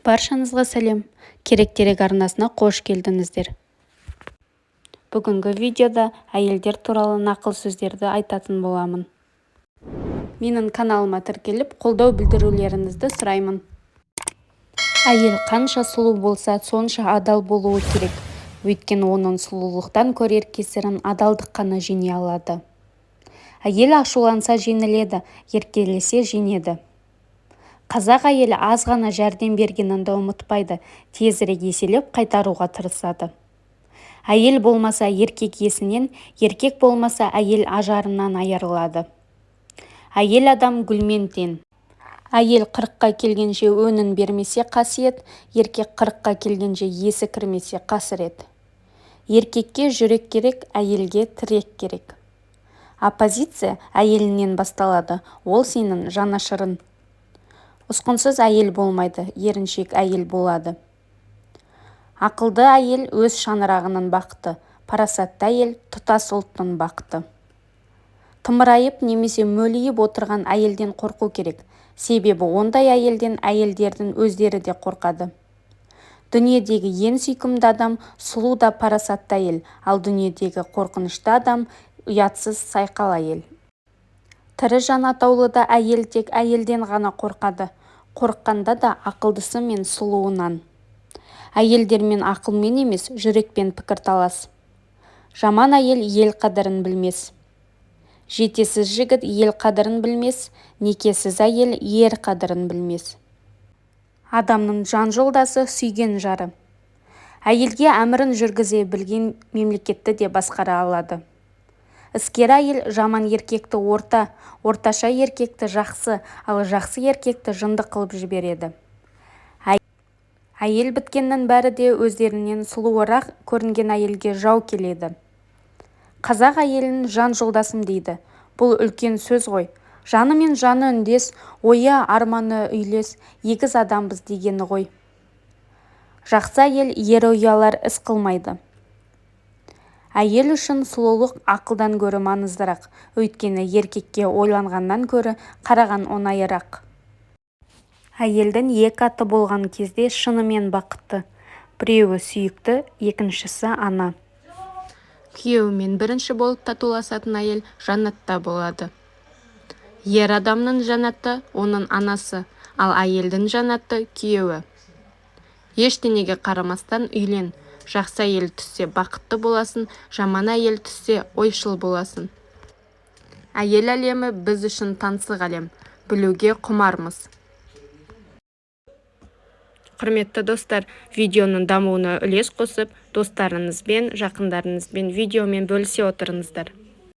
Баршаңызға сәлем. Керек-дерек арнасына қош келдіңіздер. Бүгінгі видеода әйелдер туралы нақыл сөздерді айтатын боламын. Менің каналыма тіркеліп, қолдау білдірулеріңізді сұраймын. Әйел қанша сұлу болса, сонша адал болуы керек. Өйткені оның сұлулықтан көрер кесірін адалдық қана жеңе алады. Әйел ашуланса жеңіледі, еркелесе жеңеді. Қазақ әйелі аз ғана жәрдем бергенінді ұмытпайды, тезірек еселеп қайтаруға тырысады. Әйел болмаса еркек есінен, еркек болмаса әйел ажарынан айырылады. Әйел адам гүлмен тең. Әйел 40-қа келгенше өнін бермесе қасиет, еркек 40-қа келгенше есі кірмесе қасірет. Еркекке жүрек керек, әйелге тірек керек. Оппозиция әйелінен басталады, ол сенің жанашырың. Ұсқынсыз әйел болмайды, еріншек әйел болады. Ақылды әйел өз шаңырағының бақыты, парасатты әйел тұтас ұлттың бақыты. Тымырайып немесе мөлиіп отырған әйелден қорқу керек, себебі ондай әйелден әйелдердің өздері де қорқады. Дүниедегі ең сүйкімді адам сұлу да парасатты әйел, ал дүниедегі қорқынышты адам ұятсыз сайқал әйел. Тірі жан атаулыда әйел тек әйелден ғана қорқады, қорыққанда да ақылдысы мен сұлуынан. Әйелдермен ақылмен емес, жүрекпен пікір талас. Жаман әйел ел қадірін білмес. Жетесіз жігіт ел қадірін білмес, некесіз әйел ер қадірін білмес. Адамның жан жолдасы сүйген жары. Әйелге әмірін жүргізе білген мемлекетті де басқара алады. Іскер әйел жаман еркекті орташа еркекті жақсы, ал жақсы еркекті жынды қылып жібереді. Әйел біткеннің бәрі де өздерінен сұлуырақ көрінген әйелге жау келеді. Қазақ әйелін жан жолдасым дейді. Бұл үлкен сөз ғой. Жаны мен жаны үндес, ойы арманы үйлес, егіз адамбыз дегені ғой. Жақсы әйел ер ұялар іс қылмайды. Әйел үшін сұлулық ақылдан гөрі маңыздырақ, өйткені еркекке ойланғаннан гөрі қараған оңайырақ. Әйелдің екі аты болған кезде шынымен бақытты. Біреуі сүйікті, екіншісі ана. Күйеуімен бірінші болып татуласатын әйел жаннатта болады. Ер адамның жаннаты оның анасы, ал әйелдің жаннаты күйеуі. Ештеңеге қарамастан үйлен. Жақсы әйел түссе бақытты боласын, жаман әйел түссе ойшыл боласын. Әйел әлемі біз үшін таңсық әлем, білуге құмармыз. Құрметті достар, видеоның дамуына үлес қосып, достарыңызбен, жақындарыңызбен видеомен бөлісе отырыңыздар.